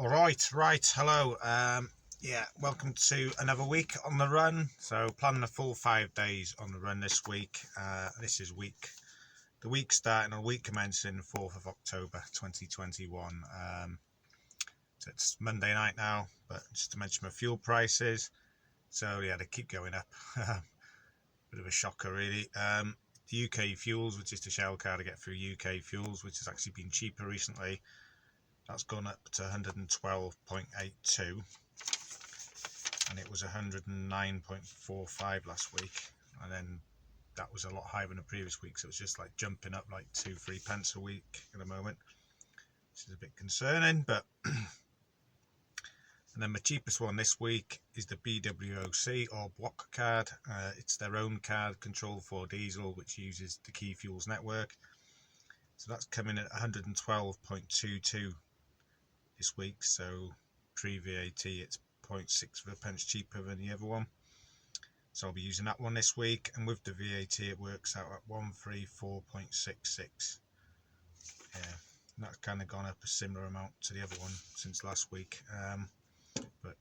Right, hello. Yeah, welcome to another week on the run. So planning a full 5 days on the run this week. This is the week starting on week commencing 4th of October 2021. So it's Monday night now, but just to mention my fuel prices. So yeah, they keep going up. Bit of a shocker really. The UK fuels, which is the Shell card to get through UK fuels, which has actually been cheaper recently. That's gone up to 112.82 and it was 109.45 last week, and then that was a lot higher than the previous week, so it's just like jumping up like 2-3 pence a week at the moment, which is a bit concerning. But and then my cheapest one this week is the BWOC or Block card. It's their own card, Control 4 diesel, which uses the Key Fuels network. So that's coming at 112.22 this week, so pre-VAT it's 0.6 of a pence cheaper than the other one. So I'll be using that one this week, and with the VAT it works out at 134.66. Yeah, and that's kind of gone up a similar amount to the other one since last week, but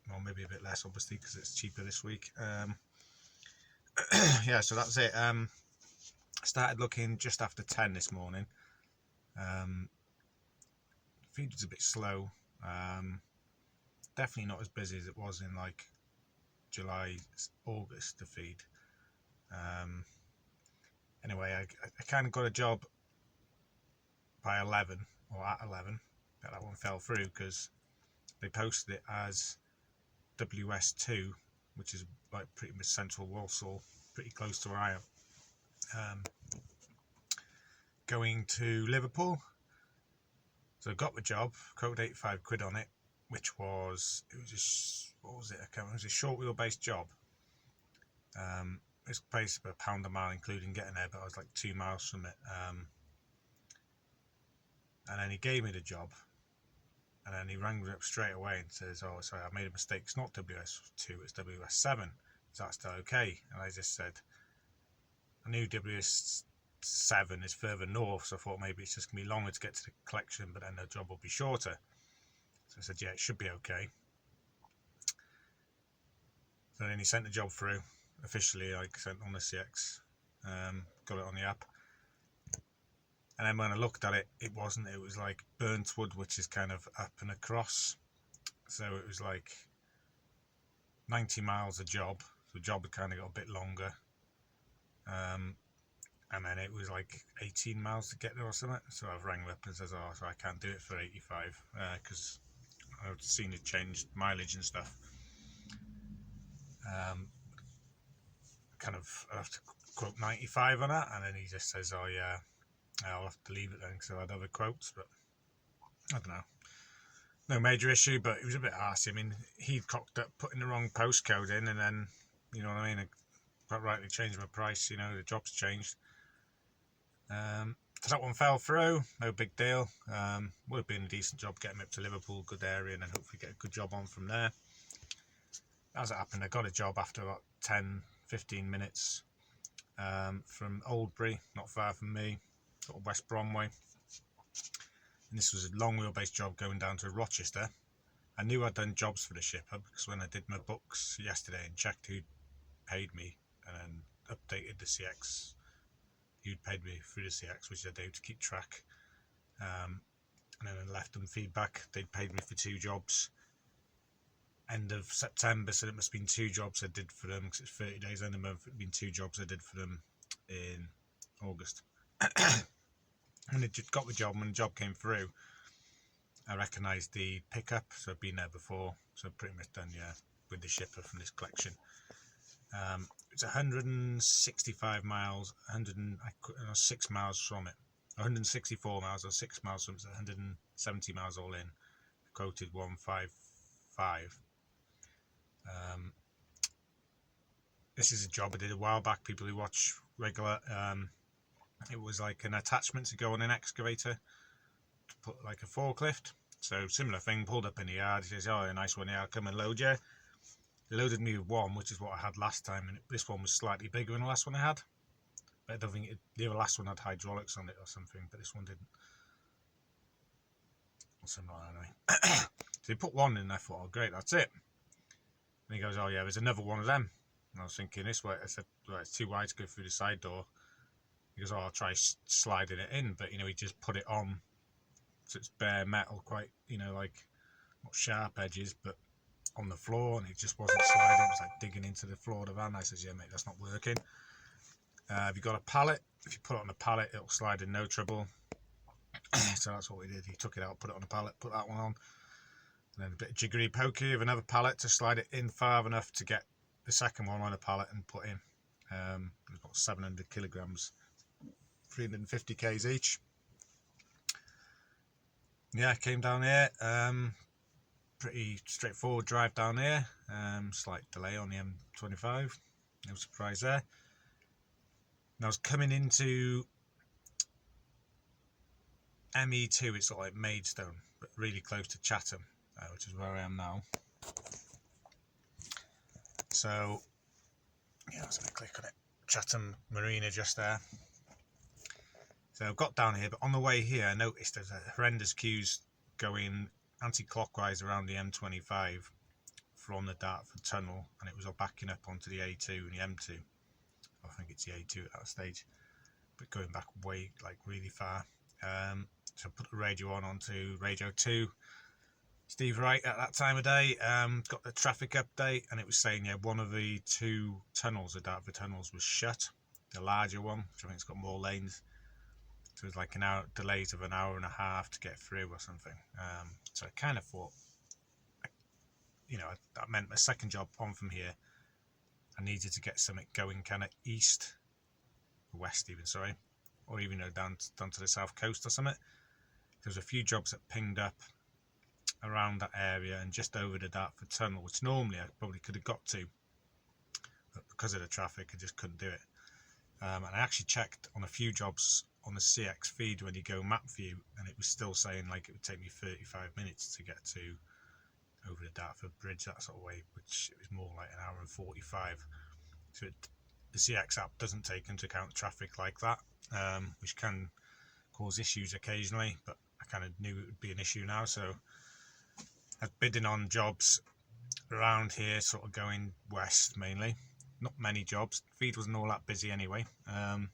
well, maybe a bit less obviously because it's cheaper this week. Yeah, so that's it. Started looking just after 10 this morning. Feed was a bit slow, definitely not as busy as it was in like July, August, the feed. Anyway, I kind of got a job by 11 or at 11, but that one fell through because they posted it as WS2, which is like pretty much central Walsall, pretty close to where I am, going to Liverpool. So I got the job, quoted 85 quid on it, which was, it was a short wheelbase job. It's based about £1 a mile including getting there, but I was like 2 miles from it. And then he gave me the job, and then he rang me up straight away and says, "Oh, sorry, I made a mistake. It's not WS2, it's WS7. Is that still okay?" And I just said, I knew WS7 is further north, so I thought maybe it's just going to be longer to get to the collection, but then the job will be shorter. So I said, yeah, it should be okay. So then he sent the job through officially, like sent on the CX, got it on the app. And then when I looked at it, it wasn't. It was like Burntwood, which is kind of up and across. So it was like 90 miles a job. So the job had kind of got a bit longer. And then it was like 18 miles to get there or something. So I've rang up and says, oh, so I can't do it for 85 because I've seen it changed mileage and stuff. Kind of I have to quote 95 on that, and then he just says, oh yeah, I'll have to leave it then because I had other quotes, but I don't know. No major issue, but it was a bit arsey. I mean, he cocked up putting the wrong postcode in, and then, you know what I mean, I quite rightly changed my price, you know, the job's changed. So that one fell through, no big deal. Would have been a decent job getting me up to Liverpool, good area, and then hopefully get a good job on from there. As it happened, I got a job after about 10-15 minutes from Oldbury, not far from me, sort of West Bromway. And this was a long wheelbase job going down to Rochester. I knew I'd done jobs for the shipper because when I did my books yesterday and checked who'd paid me and then updated the CX, who'd paid me through the CX, which I do to keep track, and then I left them feedback. They'd paid me for 2 jobs end of September, so it must have been 2 jobs I did for them because it's 30 days end of the month. It'd been 2 jobs I did for them in August. And they got the job. When the job came through, I recognised the pickup, so I've been there before, so pretty much done, yeah, with the shipper from this collection. It's 165 miles, 6 miles from it. 164 miles or 6 miles from it, so 170 miles all in. I quoted 155. This is a job I did a while back. People who watch regular, it was like an attachment to go on an excavator to put like a forklift. So similar thing, pulled up in the yard. He says, "Oh, a nice one here, I'll come and load you." He loaded me with one, which is what I had last time, and this one was slightly bigger than the last one I had. But I don't think the last one had hydraulics on it or something, but this one didn't. something like that anyway. So he put one in, and I thought, oh great, that's it. And he goes, oh yeah, there's another one of them. And I was thinking this way. I said, well, it's too wide to go through the side door. He goes, oh, I'll try sliding it in. But, he just put it on, so it's bare metal, quite, like, not sharp edges, but on the floor, and it just wasn't sliding. It was like digging into the floor of the van. I says, yeah, mate, that's not working. Have you got a pallet? If you put it on a pallet, it'll slide in no trouble. So that's what we did. He took it out, put it on a pallet, put that one on, and then a bit of jiggery pokey of another pallet to slide it in far enough to get the second one on a pallet and put in. It was about 700 kilograms, 350 k's each. Yeah, came down here. Pretty straightforward drive down here. Slight delay on the M25. No surprise there. And I was coming into ME2. It's sort of like Maidstone, but really close to Chatham, which is where I am now. So yeah, I was going to click on it. Chatham Marina just there. So I've got down here, but on the way here I noticed there's a horrendous queues going anti-clockwise around the M25 from the Dartford Tunnel, and it was all backing up onto the A2 and the M2. I think it's the A2 at that stage, but going back way, like, really far. So I put the radio onto Radio 2. Steve Wright at that time of day got the traffic update, and it was saying, yeah, one of the two tunnels, the Dartford tunnels, was shut. The larger one, which I think has got more lanes. So it was like delays of an hour and a half to get through or something. So I kind of thought, that meant my second job on from here, I needed to get something going kind of west even, sorry, or even down to the south coast or something. There was a few jobs that pinged up around that area and just over the Dartford Tunnel, which normally I probably could have got to, but because of the traffic I just couldn't do it. And I actually checked on a few jobs on the CX feed when you go map view, and it was still saying like it would take me 35 minutes to get to over the Dartford Bridge, that sort of way, which it was more like an hour and 45. So the CX app doesn't take into account traffic like that, which can cause issues occasionally, but I kind of knew it would be an issue now. So I was bidding on jobs around here, sort of going west mainly. Not many jobs. Feed wasn't all that busy anyway. And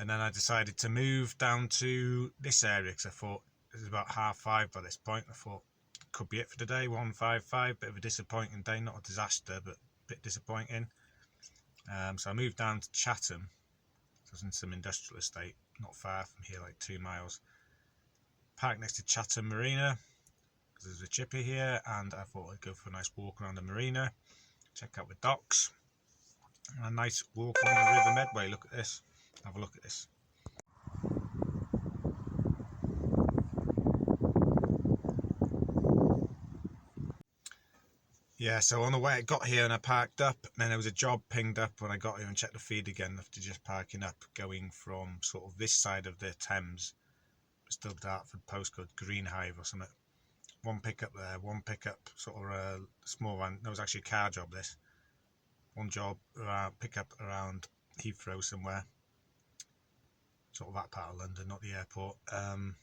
then I decided to move down to this area because I thought it was about 5:30 by this point. I thought could be it for today. 155, bit of a disappointing day, not a disaster, but a bit disappointing. So I moved down to Chatham. So I was in some industrial estate, not far from here, like 2 miles. Parked next to Chatham Marina because there's a chippy here, and I thought I'd go for a nice walk around the marina, check out the docks, and a nice walk along the River Medway. Look at this. Have a look at this. Yeah, so on the way I got here and I parked up, and then there was a job pinged up when I got here and checked the feed again after just parking up, going from sort of this side of the Thames, still Dartford postcode, Greenhive or something. One pickup there, one pickup, sort of a small van. That was actually a car job, this. One job, pickup around Heathrow somewhere. Sort of that part of London, not the airport. And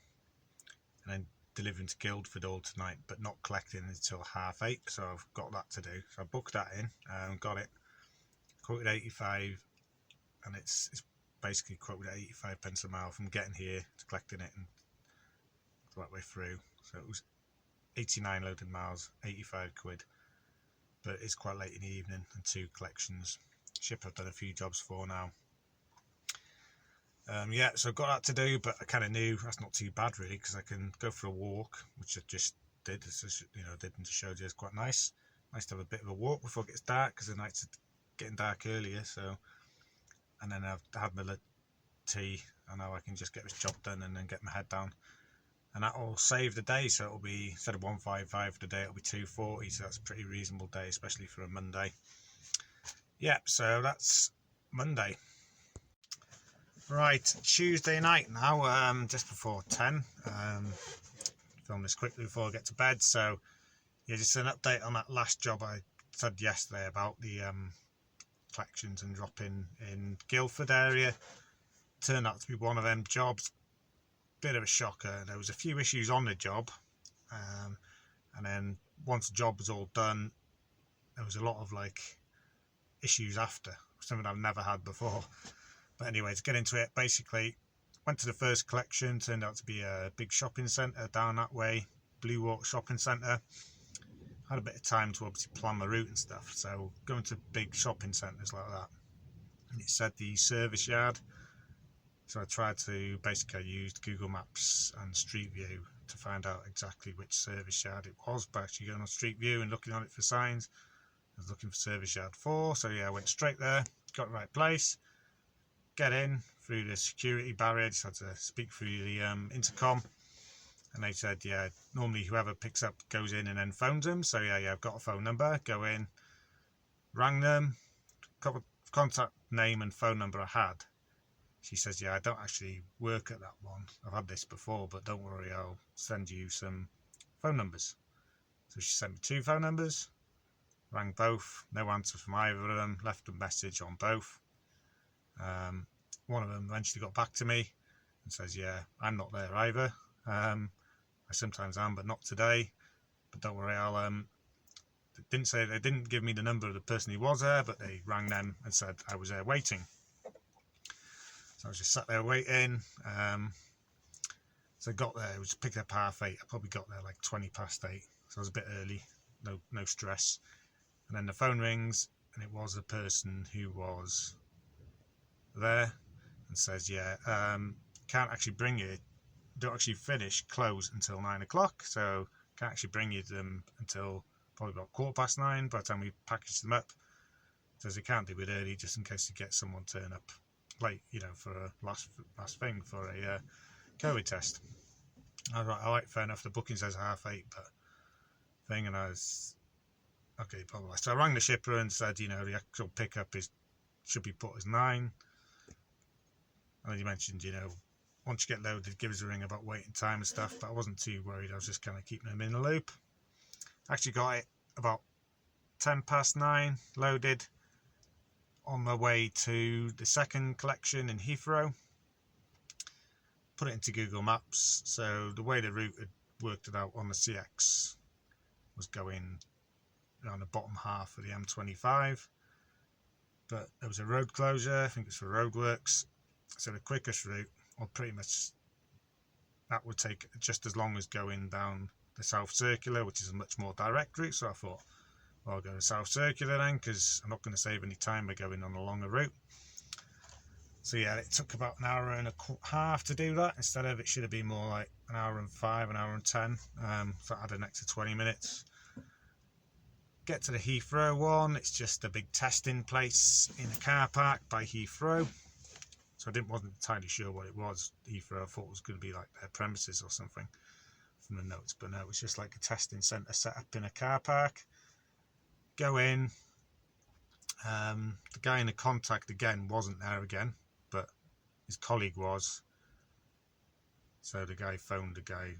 then delivering to Guildford all tonight, but not collecting until 8:30. So I've got that to do. So I booked that in and got it. Quoted 85, and it's basically quoted at 85 pence a mile from getting here to collecting it and that way through. So it was 89 loaded miles, 85 quid, but it's quite late in the evening and 2 collections. Ship I've done a few jobs for now. Yeah, so I've got that to do, but I kind of knew that's not too bad really, because I can go for a walk, which I just did. It's just, did and showed you it's quite nice. Nice to have a bit of a walk before it gets dark, because the nights are getting dark earlier. So, and then I've had my tea, and now I can just get this job done and then get my head down, and that will save the day. So it'll be, instead of 155 for the day, it'll be 240. So that's a pretty reasonable day, especially for a Monday. Yeah, so that's Monday. Right, Tuesday night now, just before 10. Film this quickly before I get to bed. So, yeah, just an update on that last job I said yesterday about the collections and dropping in Guildford area. Turned out to be one of them jobs. bit of a shocker. There was a few issues on the job, and then once the job was all done, there was a lot of like issues after, something I've never had before. But anyway, to get into it, basically went to the first collection. Turned out to be a big shopping centre down that way, Blue Walk Shopping Centre. Had a bit of time to obviously plan my route and stuff, so going to big shopping centres like that, and it said the service yard. So I tried to basically use Google Maps and Street View to find out exactly which service yard it was by actually going on Street View and looking on it for signs. I was looking for service yard 4, so yeah, I went straight there, got the right place, get in through the security barrier, just had to speak through the intercom, and they said, yeah, normally whoever picks up goes in and then phones them. So yeah, I've got a phone number, go in, rang them, contact name and phone number I had. She says, yeah, I don't actually work at that one. I've had this before, but don't worry, I'll send you some phone numbers. So she sent me 2 phone numbers, rang both, no answer from either of them, left a message on both. One of them eventually got back to me and says, yeah, I'm not there either. I sometimes am, but not today. But don't worry, they didn't give me the number of the person who was there, but they rang them and said I was there waiting. So I was just sat there waiting. So I got there, it was picked up 8:30. I probably got there like 8:20. So I was a bit early, no stress. And then the phone rings, and it was the person who was there and says, yeah, can't actually bring you, don't actually close until 9 o'clock, so can't actually bring you them until probably about 9:15 by the time we package them up. Says they can't do it early just in case you get someone turn up late, for a last thing for a COVID test. I was like, all right, fair enough, the booking says 8:30, but thing, and I was okay, probably. So I rang the shipper and said, the actual pickup should be put as 9. And he mentioned, once you get loaded, give us a ring about waiting time and stuff, but I wasn't too worried. I was just kind of keeping them in the loop. Actually got it about 9:10 loaded, on my way to the second collection in Heathrow. Put it into Google Maps. So the way the route had worked it out on the CX was going around the bottom half of the M25, but there was a road closure, I think it's for roadworks. So the quickest route, or pretty much that would take just as long as going down the South Circular, which is a much more direct route. So I thought, well, I'll go to South Circular then, because I'm not going to save any time by going on a longer route. So yeah, it took about an hour and a half to do that. Instead of, it should have been more like an hour and 5, an hour and 10. So I had an extra 20 minutes. Get to the Heathrow one, it's just a big testing place in a car park by Heathrow. So I wasn't entirely sure what it was. Heathrow, I thought it was going to be like their premises or something from the notes, but no, it was just like a testing centre set up in a car park. Go in, the guy in the contact again wasn't there again, but his colleague was. So the guy phoned the guy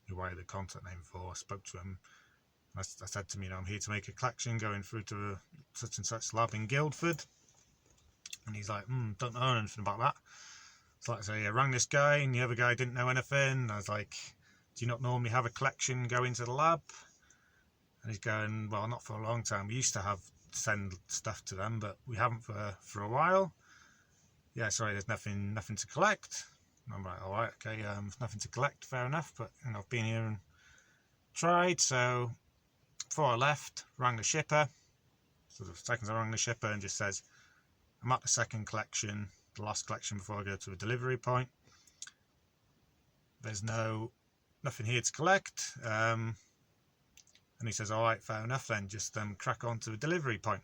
who I had the contact name for, spoke to him. I said to him, I'm here to make a collection going through to such and such lab in Guildford. And he's like, don't know anything about that. So like I say, I rang this guy, and the other guy didn't know anything. I was like, do you not normally have a collection go into the lab? And he's going, well, not for a long time. We used to send stuff to them, but we haven't for a while. Yeah, sorry, there's nothing to collect. And I'm like, all right, okay, there's nothing to collect, fair enough. But I've been here and tried. So before I left, rang the shipper. So the seconds I rang the shipper and just says, I'm at the second collection, the last collection before I go to a delivery point. There's nothing here to collect. And he says, all right, fair enough then, just crack on to a delivery point.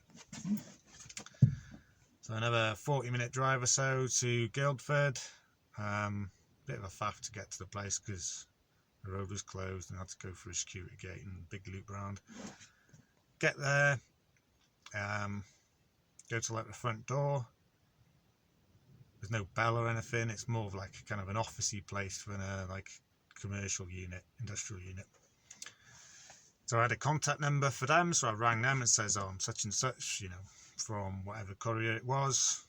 So another 40-minute drive or so to Guildford. Bit of a faff to get to the place because the road was closed and I had to go through a security gate and a big loop round. Get there, go to like the front door. There's no bell or anything. It's more of like kind of an officey place for a like commercial unit, industrial unit. So I had a contact number for them, so I rang them and says, I'm such and such, from whatever courier it was,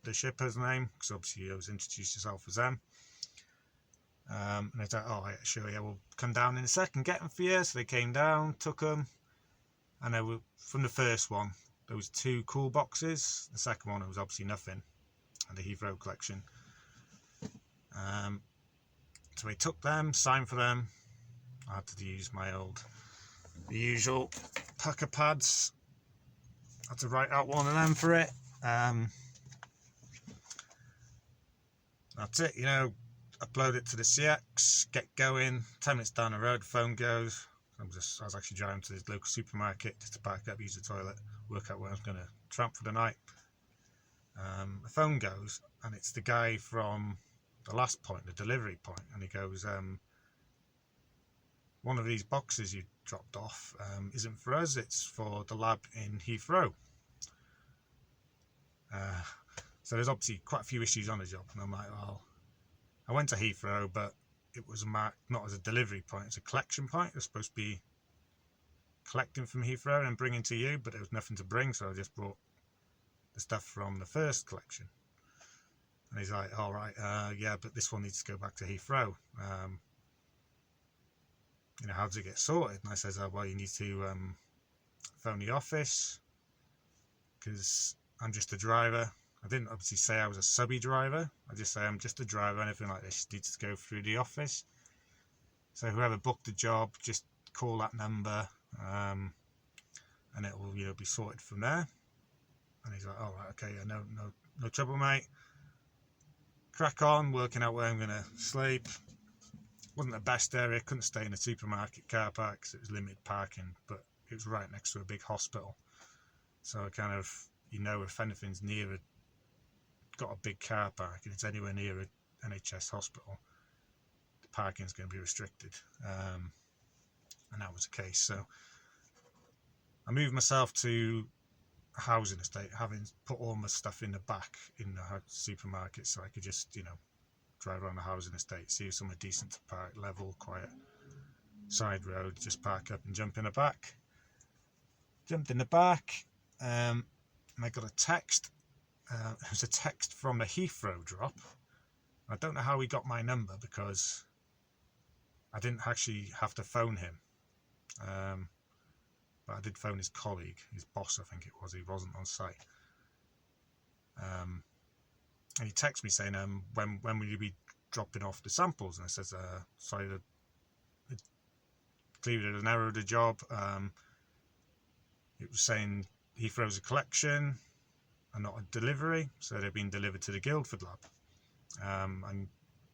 the shipper's name, because obviously I was introduced yourself as them. And I was like, oh, yeah, sure, yeah, we'll come down in a second, get them for you. So they came down, took them, and they were, from the first one, there was 2 cool boxes. The second one, it was obviously nothing, and the Heathrow collection. So we took them, signed for them. I had to use the usual pack of pads. I had to write out one of them for it. That's it, upload it to the CX, get going. 10 minutes down the road, phone goes. I was actually driving to this local supermarket just to park up, use the toilet, work out where I was going to tramp for the night. The phone goes, and it's the guy from the last point, the delivery point, and he goes, one of these boxes you dropped off isn't for us, it's for the lab in Heathrow. So there's obviously quite a few issues on the job, and I'm like, well, I went to Heathrow, but it was marked not as a delivery point, it's a collection point. It was supposed to be collecting from Heathrow and bringing to you, but there was nothing to bring, so I just brought the stuff from the first collection. And he's like, all right, yeah, but this one needs to go back to Heathrow. How does it get sorted? And I says, well, you need to phone the office, because I'm just a driver. I didn't obviously say I was a subby driver. I just say I'm just a driver. Anything like this needs to go through the office. So whoever booked the job, just call that number, and it will be sorted from there. And he's like, all right, okay, yeah, no trouble, mate. Crack on, working out where I'm gonna sleep. Wasn't the best area. Couldn't stay in a supermarket car park because it was limited parking, but it was right next to a big hospital. So I kind of, if anything's got a big car park and it's anywhere near an NHS hospital, the parking's going to be restricted. And that was the case. So I moved myself to a housing estate, having put all my stuff in the back in the supermarket, so I could just, drive around the housing estate, see if somewhere decent to park, level, quiet, side road, just park up and jump in the back. Jumped in the back, and I got a text. It was a text from the Heathrow drop. I don't know how he got my number, because I didn't actually have to phone him. But I did phone his colleague, his boss, I think it was. He wasn't on site. And he texted me saying, when will you be dropping off the samples? And I says, sorry, clearly there was an error of the job. It was saying Heathrow's a collection and not a delivery, so they've been delivered to the Guildford lab. And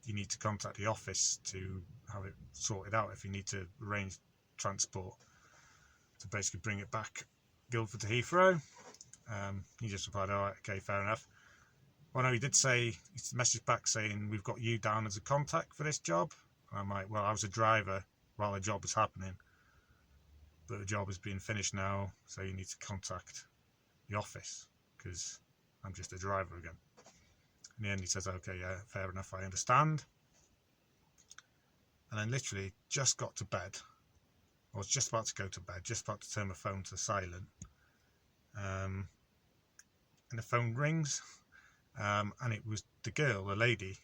you need to contact the office to have it sorted out if you need to arrange transport to basically bring it back Guildford to Heathrow. He just replied, all right, okay, fair enough. Well, no, he did say, he messaged back saying, we've got you down as a contact for this job. And I'm like, well, I was a driver while the job was happening, but the job has been finished now, so you need to contact the office, because I'm just a driver again. In the end, he says, okay, yeah, fair enough, I understand. And then literally just got to bed. I was just about to go to bed, just about to turn my phone to silent. And the phone rings. And it was the girl, the lady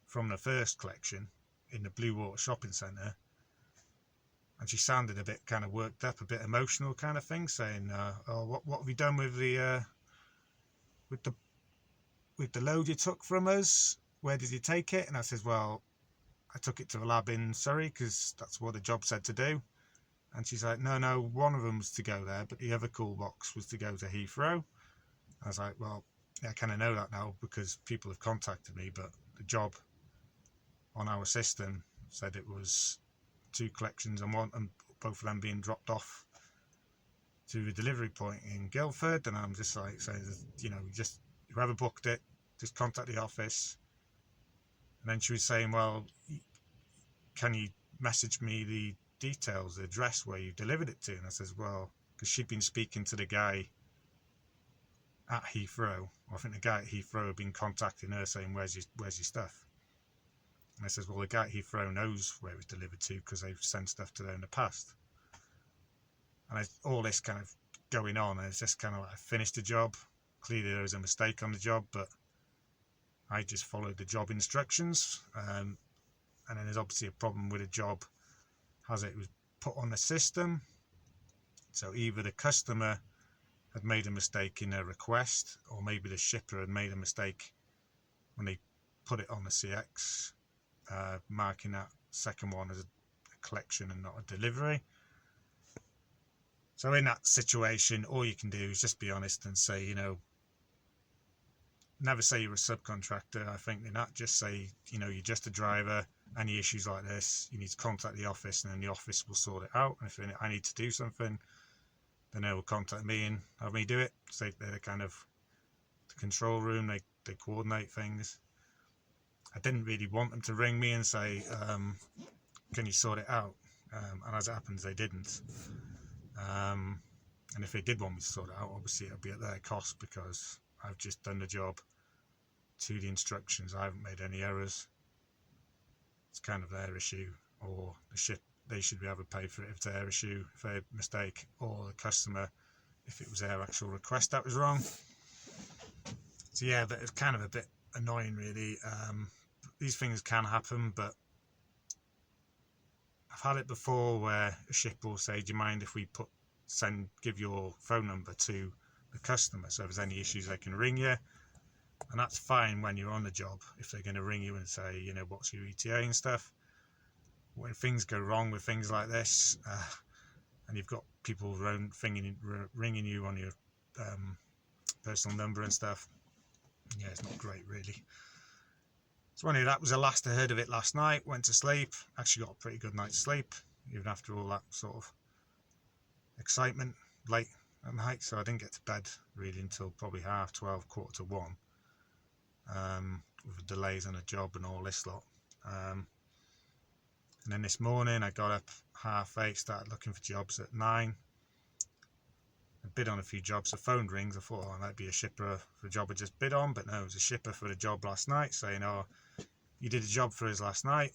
from the first collection in the Blue Water Shopping Centre, and she sounded a bit kind of worked up, a bit emotional kind of thing, saying, "Oh, what have you done with the load you took from us? Where did you take it?" And I says, "Well, I took it to the lab in Surrey because that's what the job said to do." And she's like, "No, one of them was to go there, but the other cool box was to go to Heathrow." I was like, "Well, I kind of know that now because people have contacted me, but the job on our system said it was 2 collections and both of them being dropped off to the delivery point in Guildford." And I'm just like saying, just whoever booked it, just contact the office. And then she was saying, well, can you message me the details, the address where you delivered it to? And I says, well, because she'd been speaking to the guy at Heathrow. I think the guy at Heathrow had been contacting her saying, where's your stuff? And I says, well, the guy at Heathrow knows where it was delivered to because they've sent stuff to there in the past. And all this kind of going on, and it's just kind of like I finished the job. Clearly there was a mistake on the job, but I just followed the job instructions. And and then there's obviously a problem with a job as it was put on the system. So either the customer had made a mistake in their request, or maybe the shipper had made a mistake when they put it on the CX, marking that second one as a collection and not a delivery. So in that situation, all you can do is just be honest and say, you know, never say you're a subcontractor. I think in that, just say, you know, you're just a driver. Any issues like this, you need to contact the office, and then the office will sort it out. And if I need to do something, then they will contact me and have me do it. So they're kind of the control room. They coordinate things. I didn't really want them to ring me and say, can you sort it out? And as it happens, they didn't. And if they did want me to sort it out, obviously it'll be at their cost, because I've just done the job to the instructions. I haven't made any errors. It's kind of their issue, or they should be able to pay for it if it's their issue, if their mistake, or the customer if it was their actual request that was wrong. So yeah, but it's kind of a bit annoying really. These things can happen, but I've had it before where a shipper will say, do you mind if we give your phone number to the customer, so if there's any issues they can ring you. And that's fine when you're on the job, if they're going to ring you and say, you know, what's your ETA and stuff. When things go wrong with things like this, and you've got people ringing you on your personal number and stuff, yeah, it's not great really. So anyway, that was the last I heard of it last night. Went to sleep, actually got a pretty good night's sleep, even after all that sort of excitement late at night. So I didn't get to bed really until probably 12:30, 1:15, with the delays on a job and all this lot. And then this morning I got up 8:30, started looking for jobs at 9. I bid on a few jobs. The phone rings. I thought, oh, it might be a shipper for a job I just bid on, but no, it was a shipper for the job last night saying, oh, you did a job for us last night.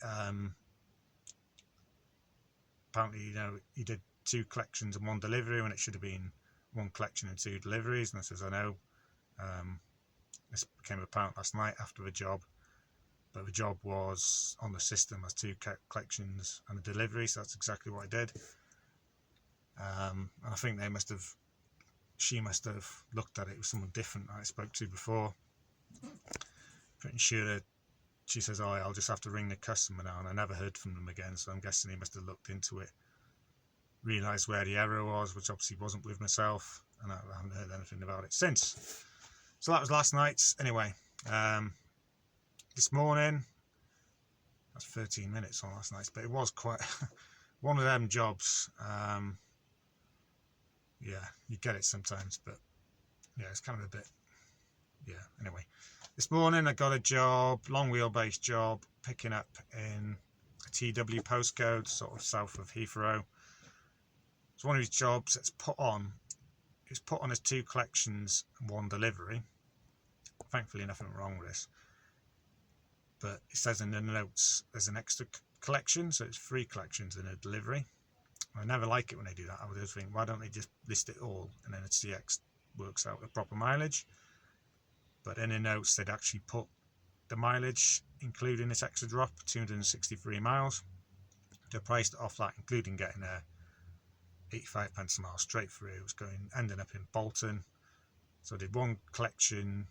Apparently, you know, you did 2 collections and 1 delivery when it should have been 1 collection and 2 deliveries. And I says, I know. This became apparent last night after the job, but the job was on the system as 2 collections and a delivery, so that's exactly what I did. And I think she must have looked at it with someone different I spoke to before. Pretty sure that she says, oh, I'll just have to ring the customer now, and I never heard from them again, so I'm guessing he must have looked into it, realised where the error was, which obviously wasn't with myself, and I haven't heard anything about it since. So that was last night's. Anyway, this morning, that's 13 minutes on last night's, but it was quite one of them jobs. Yeah, you get it sometimes, but yeah, it's kind of a bit, yeah. Anyway, this morning I got a job, long wheelbase job, picking up in a TW postcode, sort of south of Heathrow. It's one of these jobs that's put on as 2 collections and 1 delivery. Thankfully nothing wrong with this, but it says in the notes there's an extra collection, so it's 3 collections and a delivery. I never like it when they do that. I would just think, why don't they just list it all, and then the CX works out the proper mileage. But in the notes they'd actually put the mileage including this extra drop, 263 miles. They priced it off that, including getting there, 85 pence a mile straight through. It was ending up in Bolton. So I did 1 collection,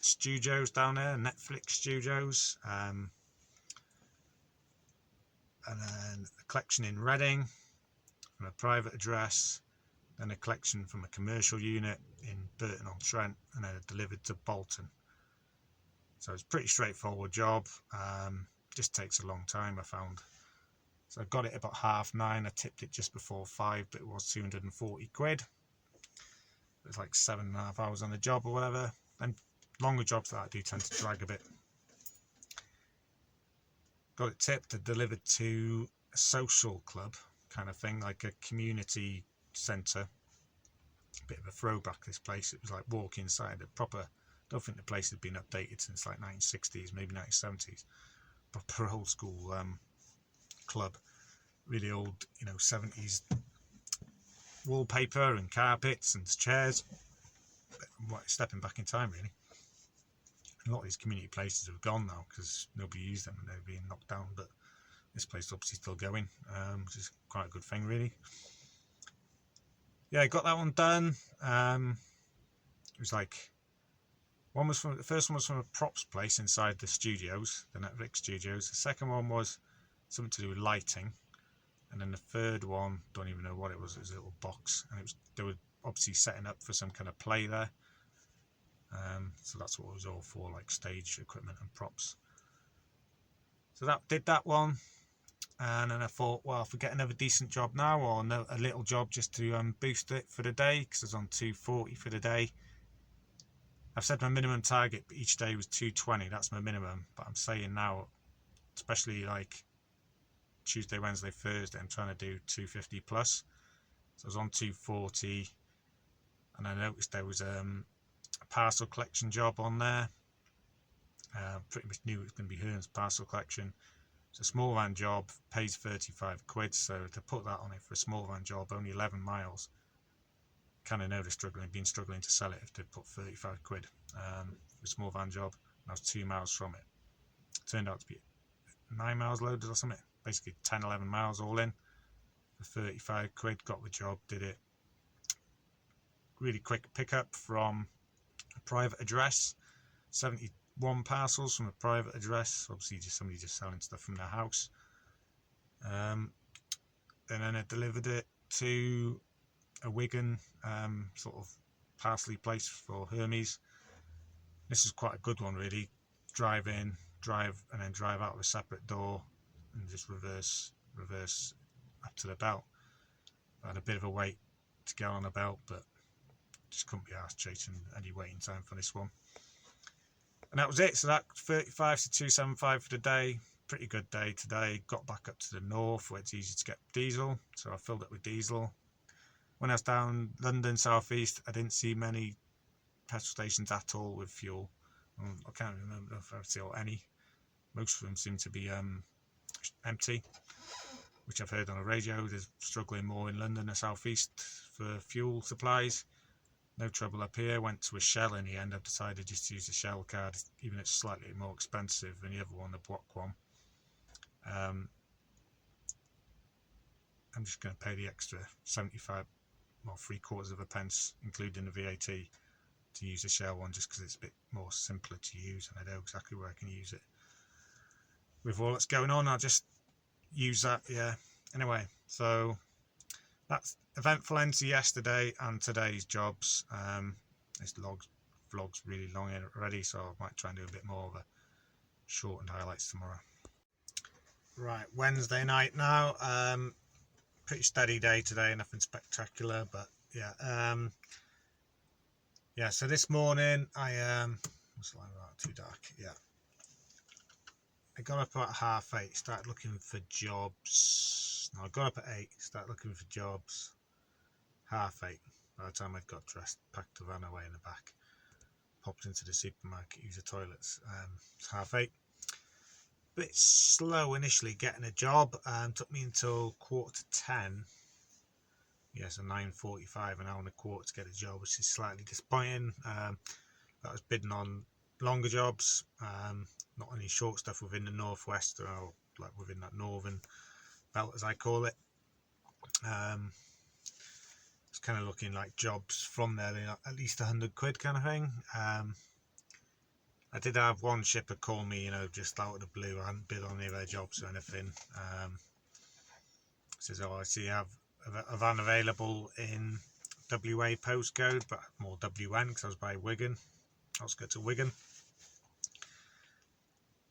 studios down there, Netflix studios, and then a collection in Reading from a private address, then a collection from a commercial unit in Burton-on-Trent, and then delivered to Bolton. So it's a pretty straightforward job, just takes a long time, I found. So I got it about 9:30, I tipped it just before 5, but it was 240 quid. It was like 7.5 hours on the job or whatever. And longer jobs like that do tend to drag a bit. Got it tipped and delivered to a social club kind of thing, like a community centre. A bit of a throwback, this place. It was like walk inside a proper, I don't think the place had been updated since like 1960s, maybe 1970s. Proper old school club. Really old, you know, 70s wallpaper and carpets and chairs. Stepping back in time really. A lot of these community places have gone now because nobody used them and they're being knocked down, but this place is obviously still going, which is quite a good thing really. Yeah, I got that one done. It was like, the first one was from a props place inside the studios, the Netflix studios. The second one was something to do with lighting, and then the third one, don't even know what it was. It was a little box, and they were obviously setting up for some kind of play there. So that's what it was all for, like stage equipment and props. So that did that one, and then I thought, well, if we get another decent job now, or a little job just to boost it for the day, because I was on 240 for the day. I've said my minimum target each day was 220. That's my minimum, but I'm saying now, especially like Tuesday, Wednesday, Thursday, I'm trying to do 250 plus. So I was on 240, and I noticed there was a parcel collection job on there. Pretty much knew it was going to be Hearn's parcel collection. It's a small van job, pays 35 quid, so to put that on it for a small van job, only 11 miles, kind of know they're been struggling to sell it if they put 35 quid for a small van job, and I was 2 miles from it. Turned out to be 9 miles loaded or something, basically 10-11 miles all in for 35 quid. Got the job, did it. Really quick pickup from a private address, 71 parcels from a private address, obviously just somebody just selling stuff from their house. And then I delivered it to a Wigan sort of parcel place for Hermes. This is quite a good one really. Drive in, and then drive out of a separate door and just reverse up to the belt. I had a bit of a wait to get on the belt, but just couldn't be arsed chasing any waiting time for this one. And that was it. So that 35 to 275 for the day. Pretty good day today. Got back up to the north where it's easy to get diesel, so I filled it with diesel. When I was down London South East, I didn't see many petrol stations at all with fuel. I can't remember if I saw any. Most of them seem to be empty, which I've heard on the radio. They're struggling more in London and South East for fuel supplies. No trouble up here. Went to a Shell in the end. I've decided just to use the Shell card, even if it's slightly more expensive than the other one, the Block one. I'm just going to pay the extra 75, well, 3/4 of a pence, including the VAT, to use the Shell one, just because it's a bit more simpler to use, and I know exactly where I can use it. With all that's going on, I'll just use that. Yeah. Anyway, so that's eventful end to yesterday and today's jobs. This vlog's really long already, so I might try and do a bit more of a shortened highlights tomorrow. Right, Wednesday night now. Pretty steady day today, nothing spectacular, but yeah. Yeah, so this morning what's the line about? Too dark. Yeah, I got up about 8:30, started looking for jobs. No, I got up at 8, started looking for jobs. 8:30. By the time I'd got dressed, packed the van away in the back, popped into the supermarket, used the toilets. It's 8:30. Bit slow initially getting a job. Took me until 9:45. Yeah, so 9:45, an hour and a quarter to get a job, which is slightly disappointing. I was bidding on longer jobs, not any short stuff within the northwest, or like within that northern belt, as I call it. It's kind of looking like jobs from there, at least 100 quid kind of thing. I did have one shipper call me, just out of the blue. I hadn't bid on any of their jobs or anything. Says, oh, I see you have a van available in WA postcode, but more WN because I was by Wigan. I was going to Wigan.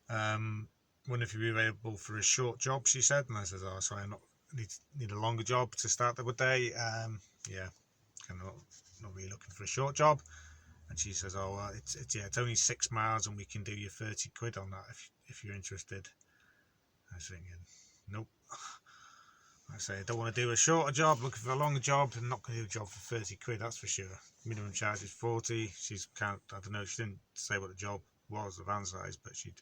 Wonder if you'd be available for a short job, she said. And I said, oh, sorry, I need a longer job to start the day. Yeah, kind of not really looking for a short job. And she says, oh, well, it's only 6 miles and we can do you 30 quid on that if you're interested. I was thinking, nope. I say, I don't want to do a shorter job, looking for a longer job. I'm not going to do a job for 30 quid, that's for sure. Minimum charge is 40. I don't know, she didn't say what the job was, the van size, but she'd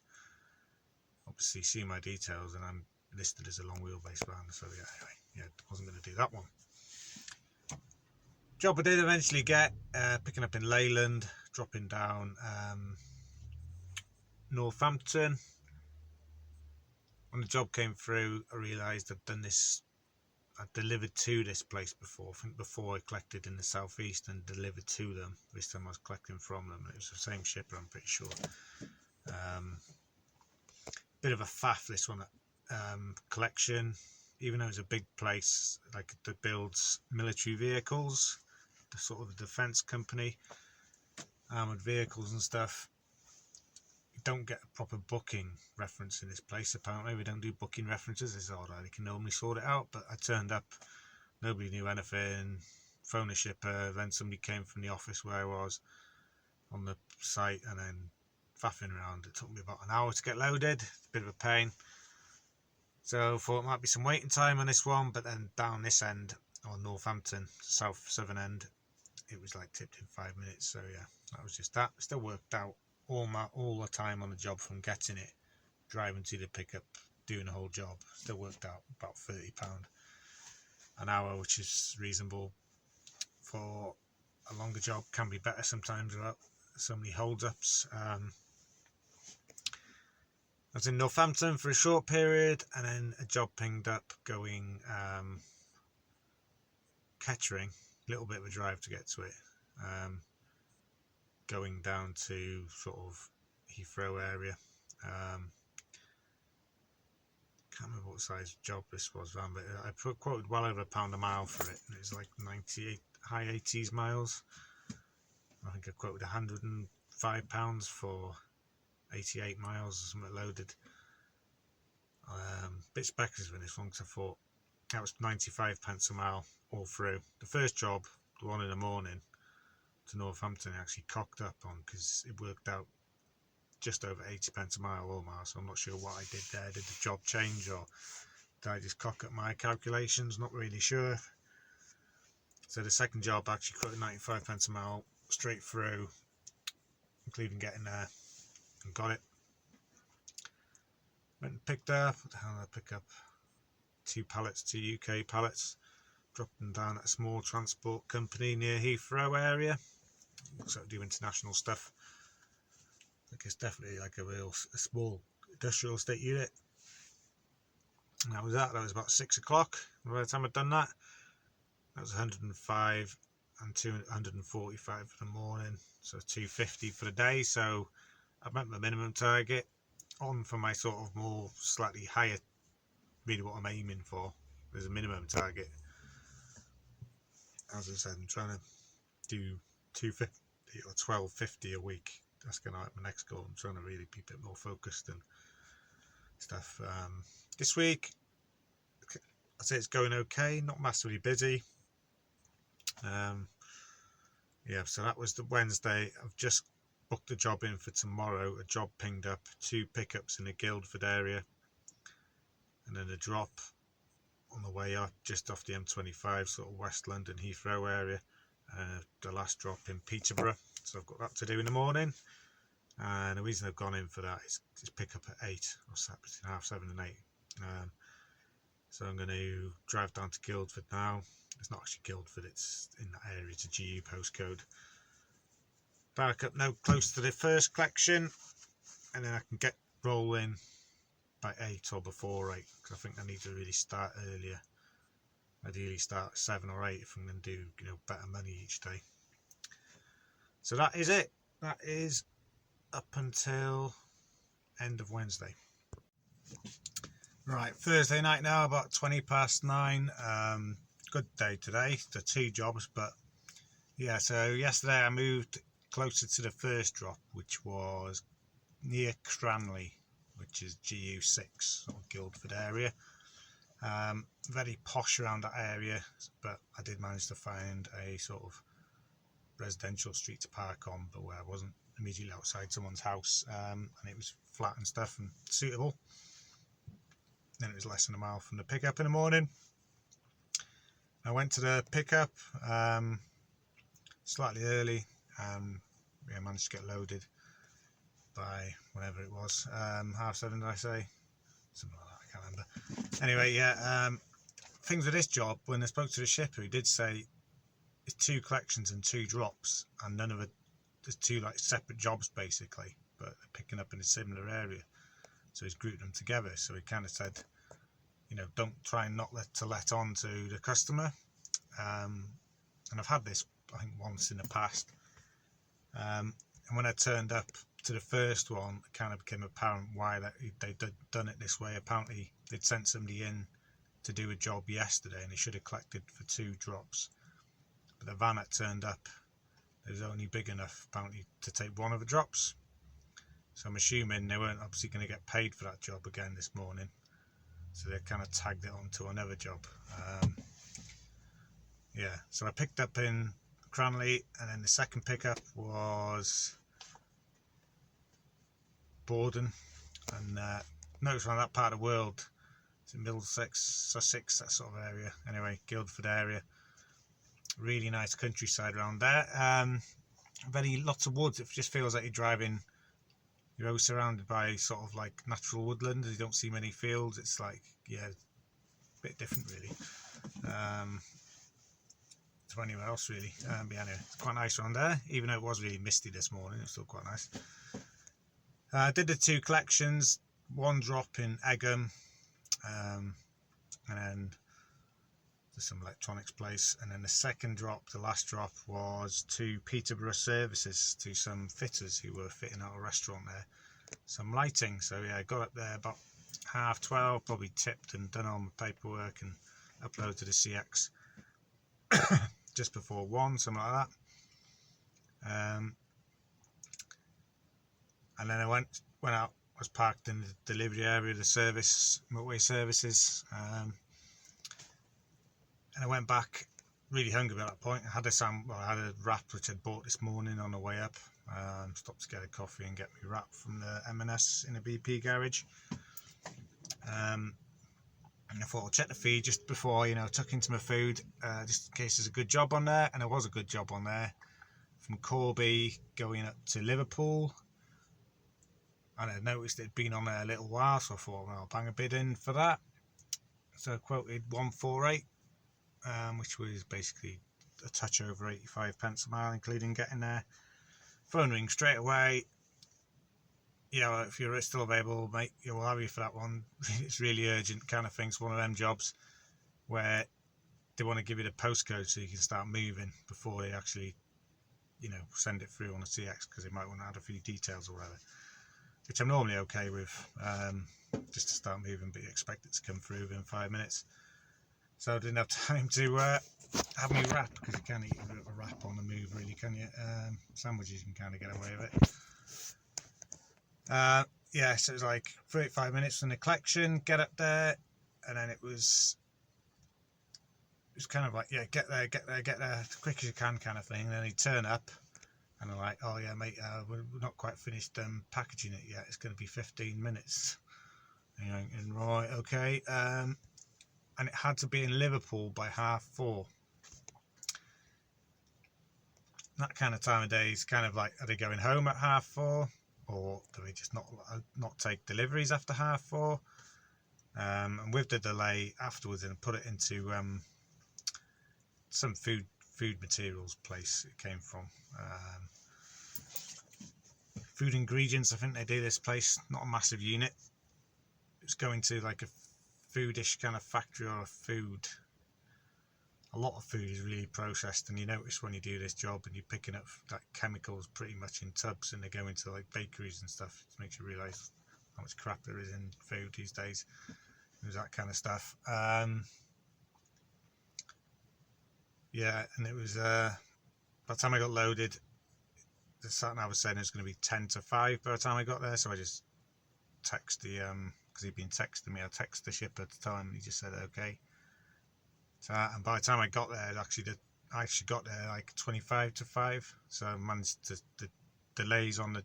obviously seen my details and I'm listed as a long wheelbase van. So yeah, anyway, yeah, wasn't going to do that one. Job I did eventually get, picking up in Leyland, dropping down Northampton. When the job came through, I realised I'd delivered to this place before. I think before I collected in the southeast and delivered to them. This time I was collecting from them. It was the same shipper, I'm pretty sure. Bit of a faff, this one. Collection, even though it's a big place, like that builds military vehicles, the sort of defence company, armoured vehicles and stuff. You don't get a proper booking reference in this place. Apparently we don't do booking references. It's odd, I can normally sort it out, but I turned up, nobody knew anything, phoned a shipper, then somebody came from the office where I was on the site, and then faffing around. It took me about an hour to get loaded. It's a bit of a pain. So I thought it might be some waiting time on this one, but then down this end, on Northampton, southern end, it was like tipped in 5 minutes. So yeah, that was just that. Still worked out all the time on the job, from getting it, driving to the pickup, doing the whole job. Still worked out about £30 an hour, which is reasonable for a longer job. Can be better sometimes without so many hold-ups. I was in Northampton for a short period, and then a job pinged up going Kettering, a little bit of a drive to get to it, going down to sort of Heathrow area. Can't remember what size job this was, but I quoted well over £1 a mile for it, and it was like 98, high 80s miles. I think I quoted £105 for 88 miles or something loaded. Bit speculative in this one, because I thought that was 95p a mile all through. The first job, the one in the morning to Northampton, I actually cocked up on, because it worked out just over 80p a mile all mile. So I'm not sure what I did there. Did the job change, or did I just cock up my calculations? Not really sure. So the second job actually quoted 95p a mile straight through, including getting there, and got it. Went and picked up, what the hell did I pick up? 2 UK pallets, dropped them down at a small transport company near Heathrow area. Looks like do international stuff. Like it's definitely like a small industrial estate unit. And that was about 6 o'clock. By the time I'd done that, that was 105 and 245 for the morning, so 250 for the day. So I met my minimum target. On for my sort of more slightly higher, really what I'm aiming for. There's a minimum target. As I said, I'm trying to do 250 or 1250 a week. That's going to be my next goal. I'm trying to really be a bit more focused and stuff. This week, I'd say it's going okay, not massively busy. Yeah, so that was the Wednesday. I've just booked a job in for tomorrow. A job pinged up, 2 pickups in the Guildford area, and then a drop on the way up just off the M25, sort of West London Heathrow area. The last drop in Peterborough, so I've got that to do in the morning. And the reason I've gone in for that is pick up at 8, or between 7:30 and 8. So I'm going to drive down to Guildford now. It's not actually Guildford, it's in that area. It's a GU postcode. Back up now close to the first collection, and then I can get rolling by 8 or before 8, because I think I need to really start earlier. Ideally start at 7 or 8 if I'm going to do better money each day. So that is it. That is up until end of Wednesday. Right, Thursday night now, about 9:20. Good day today. The 2 jobs, but yeah, so yesterday I moved closer to the first drop, which was near Cranley, which is GU6, sort of Guildford area. Very posh around that area, but I did manage to find a sort of residential street to park on, but where I wasn't immediately outside someone's house, and it was flat and stuff and suitable. Then it was less than a mile from the pickup in the morning. I went to the pickup slightly early, and I managed to get loaded by whenever it was, 7:30 did I say? Something like that, I can't remember. Anyway, yeah, things with this job, when I spoke to the shipper, he did say it's 2 collections and 2 drops, and none of it, there's 2 like separate jobs basically, but but they're picking up in a similar area, so he's grouped them together. So he kind of said, you know, don't try and not let on to the customer. And I've had this, I think, once in the past, and when I turned up to the first one, it kind of became apparent why they'd done it this way. Apparently they'd sent somebody in to do a job yesterday and they should have collected for 2 drops, but the van that turned up, it was only big enough apparently to take 1 of the drops. So I'm assuming they weren't obviously going to get paid for that job again this morning, so they kind of tagged it onto another job. Yeah, so I picked up in Cranley, and then the second pickup was Borden, and notice around that part of the world, it's in Middlesex, Sussex, that sort of area, anyway, Guildford area, really nice countryside around there. Lots of woods. It just feels like you're driving, you're surrounded by sort of like natural woodland. You don't see many fields. It's like, yeah, a bit different really to anywhere else really. But yeah, anyway, it's quite nice around there, even though it was really misty this morning. It's still quite nice. I did the 2 collections, 1 drop in Egham, and then to some electronics place, and then the second drop, the last drop, was to Peterborough Services, to some fitters who were fitting out a restaurant there, some lighting. So yeah, I got up there about 12:30, probably tipped and done all my paperwork and uploaded to the CX just before 1, something like that. And then I went out, was parked in the delivery area of the service, motorway services, and I went back really hungry at that point. I had a wrap which I'd bought this morning on the way up. Stopped to get a coffee and get me wrap from the M&S in a BP garage. And I thought I'll check the feed just before, tuck into my food, just in case there's a good job on there. And there was a good job on there from Corby going up to Liverpool. And I noticed it'd been on there a little while, so I thought, well, I'll bang a bid in for that. So I quoted 148, which was basically a touch over 85 pence a mile, including getting there. Phone rings straight away. Yeah, if you're still available, mate, we'll have you for that one. It's really urgent kind of thing. It's one of them jobs where they want to give you the postcode so you can start moving before they actually, send it through on the CX, because they might want to add a few details or whatever, which I'm normally okay with, just to start moving, but you expect it to come through within 5 minutes. So I didn't have time to have me wrap, because you can't eat a wrap on the move really, can you? Sandwiches you can kind of get away with it. Yeah, so it was like 35 minutes from the collection, get up there, and then it was kind of like, yeah, get there as quick as you can kind of thing. And then they turn up and they're like, oh yeah mate, we're not quite finished packaging it yet, it's going to be 15 minutes. And you're thinking, right, okay. And it had to be in Liverpool by 4:30. That kind of time of day is kind of like, are they going home at 4:30, or do they just not take deliveries after 4:30? And with the delay afterwards, and put it into some food materials place it came from. Food ingredients, I think they do this place, not a massive unit. It's going to like a foodish kind of factory or a food. A lot of food is really processed, and you notice when you do this job and you're picking up like chemicals pretty much in tubs, and they go into like bakeries and stuff. It makes you realise how much crap there is in food these days. There's that kind of stuff. Yeah, and it was by the time I got loaded, the sat-nav was saying it was going to be 10 to 5 by the time I got there, so I just text the because he'd been texting me, I texted the shipper at the time, and he just said okay. So, and by the time I got there, I actually got there like 25 to 5, so I managed to, the delays on the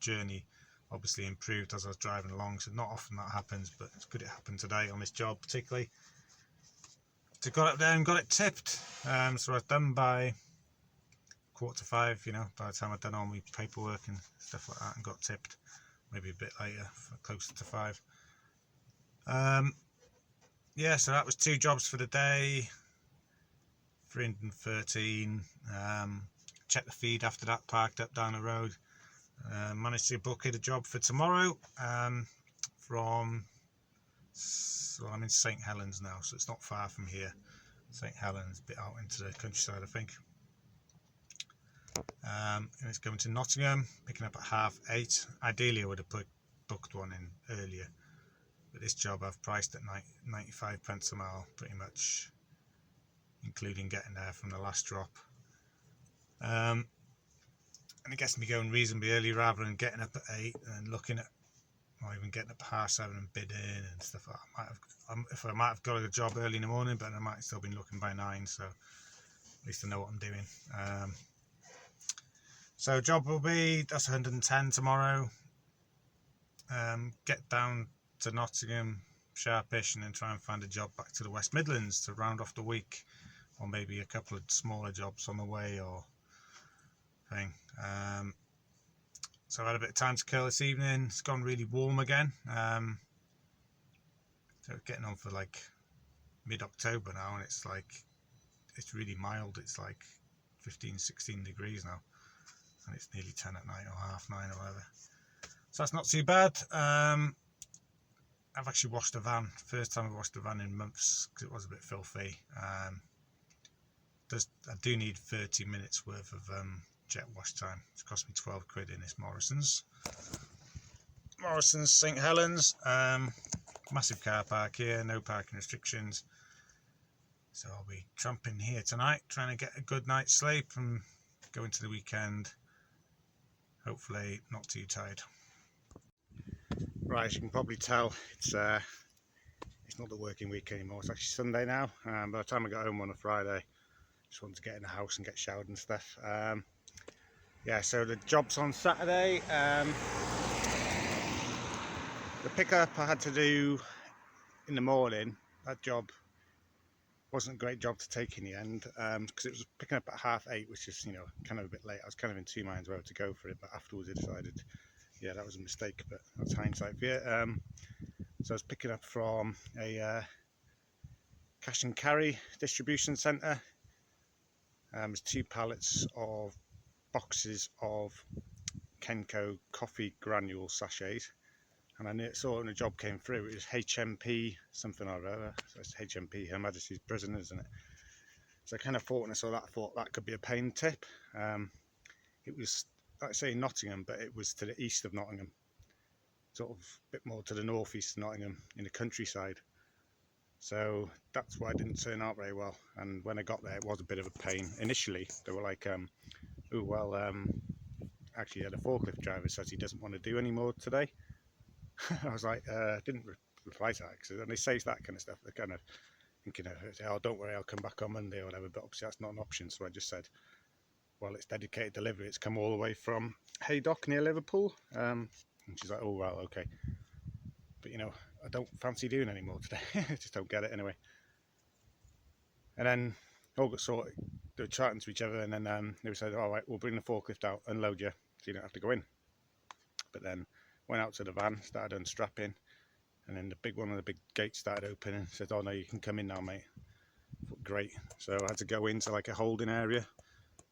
journey obviously improved as I was driving along, so not often that happens, but it's good it happened today on this job particularly. So got up there and got it tipped, so I was done by 4:45, by the time I'd done all my paperwork and stuff like that, and got tipped, maybe a bit later, closer to 5. Yeah, so that was 2 jobs for the day, 313. Checked the feed after that, parked up down the road, Managed to book it a job for tomorrow from, well, I'm in St Helens now, so it's not far from here. St Helens, a bit out into the countryside, I think. And it's going to Nottingham, picking up at 8:30. Ideally I would have booked one in earlier, but this job I've priced at 95 pence a mile, pretty much, including getting there from the last drop. And it gets me going reasonably early rather than getting up at 8 and looking at, or even getting up at 7:30 and bidding and stuff. I might have got a job early in the morning, but I might still been looking by 9, so at least I know what I'm doing. So job will be, that's 110 tomorrow. Get down to Nottingham sharpish and then try and find a job back to the West Midlands to round off the week, or maybe a couple of smaller jobs on the way or thing. So I've had a bit of time to kill this evening. It's gone really warm again. So getting on for like mid-October now, and it's really mild. It's like 15-16 degrees now, and it's nearly 10 at night or 9:30 or whatever. So that's not too bad. I've actually washed the van. First time I've washed the van in months because it was a bit filthy. I do need 30 minutes worth of jet wash time. It's cost me 12 quid in this Morrison's St Helens. Massive car park here, no parking restrictions. So I'll be tramping here tonight, trying to get a good night's sleep and go into the weekend. Hopefully not too tired. Right, as you can probably tell, it's not the working week anymore. It's actually Sunday now. By the time I got home on a Friday, just wanted to get in the house and get showered and stuff. Yeah, so the job's on Saturday. The pickup I had to do in the morning, that job wasn't a great job to take in the end, because it was picking up at 8:30, which is, you know, kind of a bit late. I was kind of in two minds whether to go for it, but afterwards I decided, yeah, that was a mistake, but that's hindsight for you. So I was picking up from a cash and carry distribution centre. There's 2 pallets of boxes of Kenco coffee granule sachets, and I saw when the job came through it was HMP something or other. So it's HMP, Her Majesty's Prison, isn't it? So I kind of thought when I saw that, I thought that could be a pain tip. It was, like I say, Nottingham, but it was to the east of Nottingham, sort of a bit more to the northeast of Nottingham, in the countryside. So that's why it didn't turn out very well. And when I got there, it was a bit of a pain. Initially, they were like, oh, well, actually, the forklift driver says he doesn't want to do any more today. I was like, didn't reply to that, because when they say that kind of stuff, they're kind of thinking, oh, don't worry, I'll come back on Monday or whatever, but obviously that's not an option. So I just said, well, it's dedicated delivery, it's come all the way from Haydock near Liverpool. And she's like, oh, well, okay. But, you know, I don't fancy doing any more today. I just don't get it anyway. And then all got sorted. They were chatting to each other, and then they said, all right, we'll bring the forklift out, unload you, so you don't have to go in. But then went out to the van, started unstrapping, and then one of the big gates started opening, and said, oh no, you can come in now, mate. I thought, great. So I had to go into like a holding area,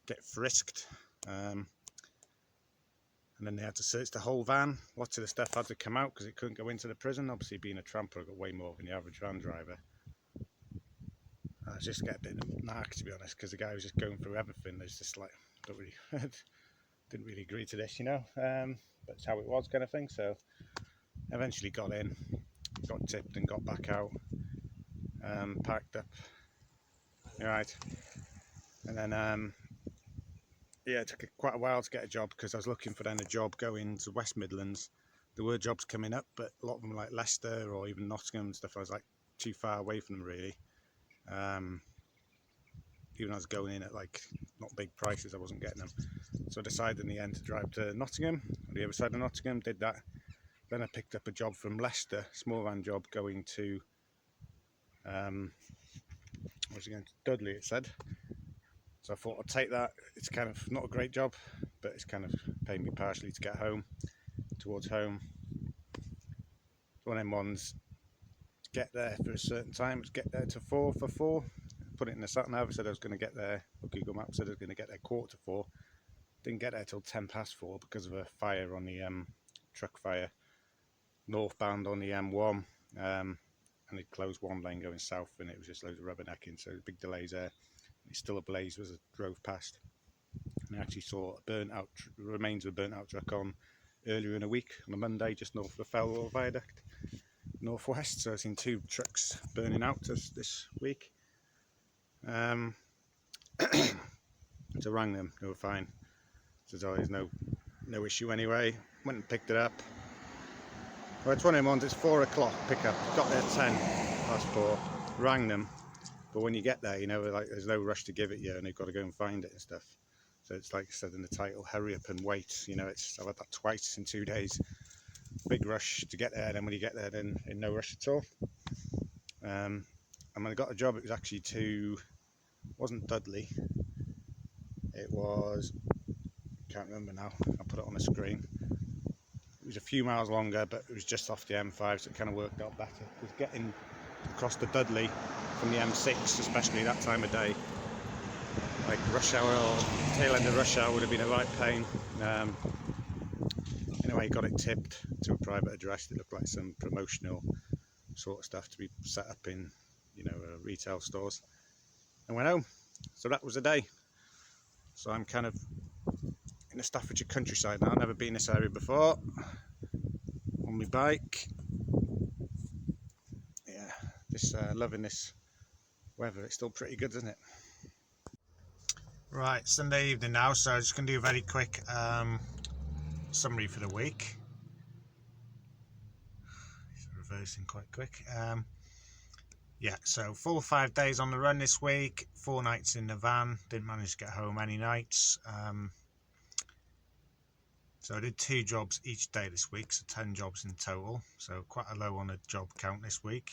get frisked, and then they had to search the whole van. Lots of the stuff had to come out because it couldn't go into the prison. Obviously, being a tramper, I got way more than the average van driver. I was just getting a bit narc, to be honest, because the guy was just going through everything. There's just like, didn't really agree to this, you know, but it's how it was, kind of thing. So eventually got in, got tipped and got back out, packed up, right, and then yeah, it took quite a while to get a job, because I was looking for then a job going to West Midlands. There were jobs coming up, but a lot of them were like Leicester or even Nottingham and stuff. I was like too far away from them, really. Even I was going in at like not big prices, I wasn't getting them. So I decided in the end to drive to Nottingham, on the other side of Nottingham, did that. Then I picked up a job from Leicester, small van job, going to, was it going to Dudley, it said. So I thought I'd take that. It's kind of not a great job, but it's kind of paying me partially to get home, towards home. One of them ones, get there for a certain time, get there to 4 put it in the sat nav. I said I was going to get there, Google Maps said I was going to get there 4:15. Didn't get there till 4:10 because of a fire on the truck fire northbound on the M1, and it closed one lane going south, and it was just loads of rubbernecking, so big delays there. It's still ablaze as I drove past, and I actually saw a burnt out remains of a burnt out truck on earlier in the week on a Monday just north of the Fellwell Viaduct northwest. So I've seen 2 trucks burning out this week. So I rang them, they were fine. So there's no issue anyway. Went and picked it up. Well, it's one of them ones, it's 4 o'clock pickup. Got there 4:10. Rang them, but when you get there, like there's no rush to give it you, and you've got to go and find it and stuff. So it's like I said in the title, hurry up and wait. I've had that twice in 2 days. Big rush to get there, and then when you get there, then no rush at all. And when I got a job, it was actually wasn't Dudley. It was, can't remember now. I'll put it on the screen. It was a few miles longer, but it was just off the M5, so it kind of worked out better. Because getting across the Dudley from the M6, especially that time of day, like rush hour or tail end of rush hour, would have been a right pain. Anyway, got it tipped to a private address. It looked like some promotional sort of stuff to be set up in, retail stores. And went home. So that was the day. So I'm kind of in the Staffordshire countryside now. I've never been in this area before. On my bike. Yeah, just loving this weather. It's still pretty good, isn't it? Right, Sunday evening now, so I'm just going to do a very quick summary for the week. It's reversing quite quick. Yeah, so full 5 days on the run this week, 4 nights in the van. Didn't manage to get home any nights. So I did 2 jobs each day this week, so 10 jobs in total. So quite a low on the job count this week,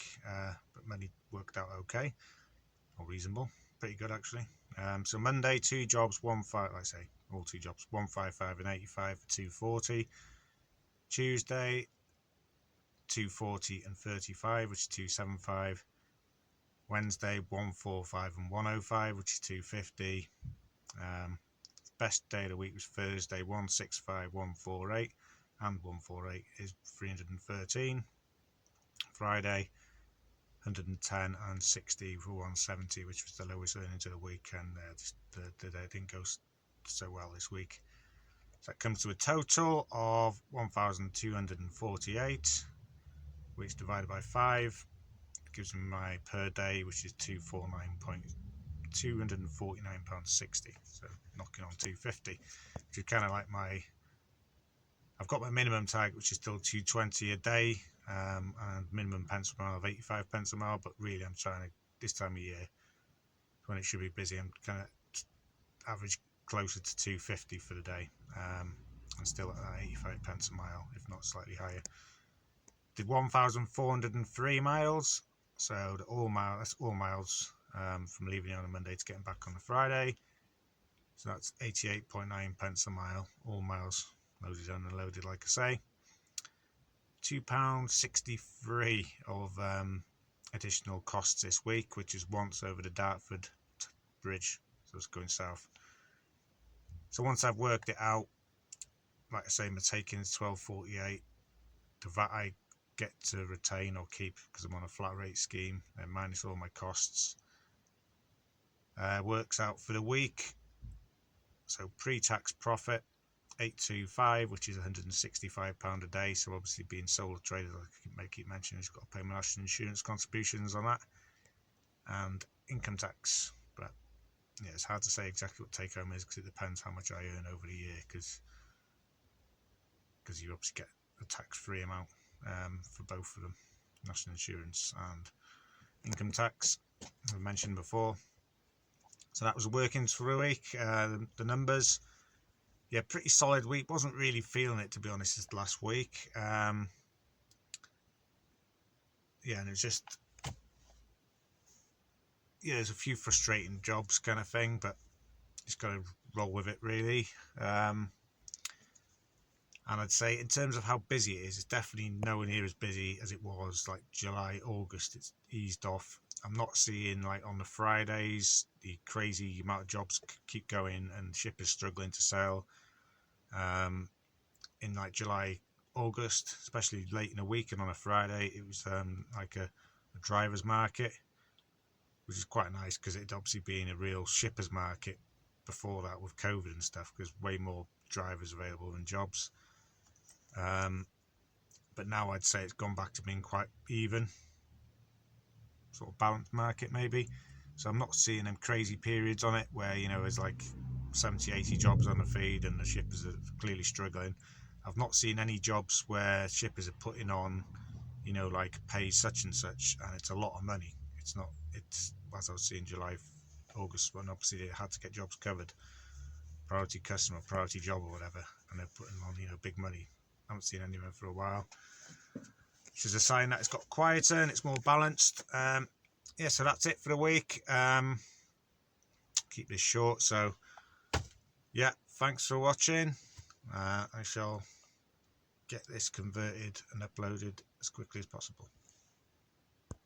but many worked out okay, or reasonable. Pretty good actually. So Monday 2 jobs, like I say, all 2 jobs, 155 and 85 for 240. Tuesday 240 and 35, which is 275. Wednesday 145 and 105, which is 250. Best day of the week was Thursday 165, 148, and 148 is 313. Friday 110 and 60 for 170, which was the lowest earnings of the week, and the day didn't go so well this week. So that comes to a total of 1,248, which divided by 5 gives me my per day, which is £249.60. So knocking on 250, which is kind of like I've got my minimum target, which is still 220 a day, and minimum pence per mile of 85 pence a mile. But really, I'm trying to, this time of year, when it should be busy, I'm kind of average closer to 250 for the day, and still at that 85 pence a mile, if not slightly higher. Did 1,403 miles, so that's all miles from leaving on a Monday to getting back on a Friday. So that's 88.9 pence a mile, all miles loaded and unloaded, like I say. £2.63 of additional costs this week, which is once over the Dartford Bridge, so it's going south. So once I've worked it out, like I say, my take-in is 12.48. The VAT I get to retain or keep because I'm on a flat rate scheme, and minus all my costs, works out for the week. So pre-tax profit 825, which is £165 a day. So obviously being sole trader, like I keep mentioning, you've got to pay my national insurance contributions on that, and income tax. But yeah, it's hard to say exactly what take home is because it depends how much I earn over the year, because you obviously get a tax-free amount for both of them, national insurance and income tax, as I mentioned before. So that was working for a week. The numbers, yeah, pretty solid week. Wasn't really feeling it, to be honest, this last week. Yeah, and it's just, yeah, there's a few frustrating jobs kind of thing, but just got to roll with it, really. And I'd say in terms of how busy it is, it's definitely nowhere near as busy as it was like July, August. It's eased off. I'm not seeing, like, on the Fridays, the crazy amount of jobs keep going and shippers struggling to sell. In like July, August, especially late in the week and on a Friday, it was like a driver's market, which is quite nice because it'd obviously been a real shippers market before that with COVID and stuff, because way more drivers available than jobs. But now I'd say it's gone back to being quite even, sort of balanced market maybe. So I'm not seeing them crazy periods on it where, you know, there's like 70, 80 jobs on the feed and the shippers are clearly struggling. I've not seen any jobs where shippers are putting on, you know, like pay such and such, and it's a lot of money. It's as I was seeing July, August, when obviously they had to get jobs covered, priority customer, priority job or whatever, and they're putting on, you know, big money. I haven't seen anyone for a while, which is a sign that it's got quieter and it's more balanced. Yeah, so that's it for the week. Keep this short. So yeah, thanks for watching. I shall get this converted and uploaded as quickly as possible.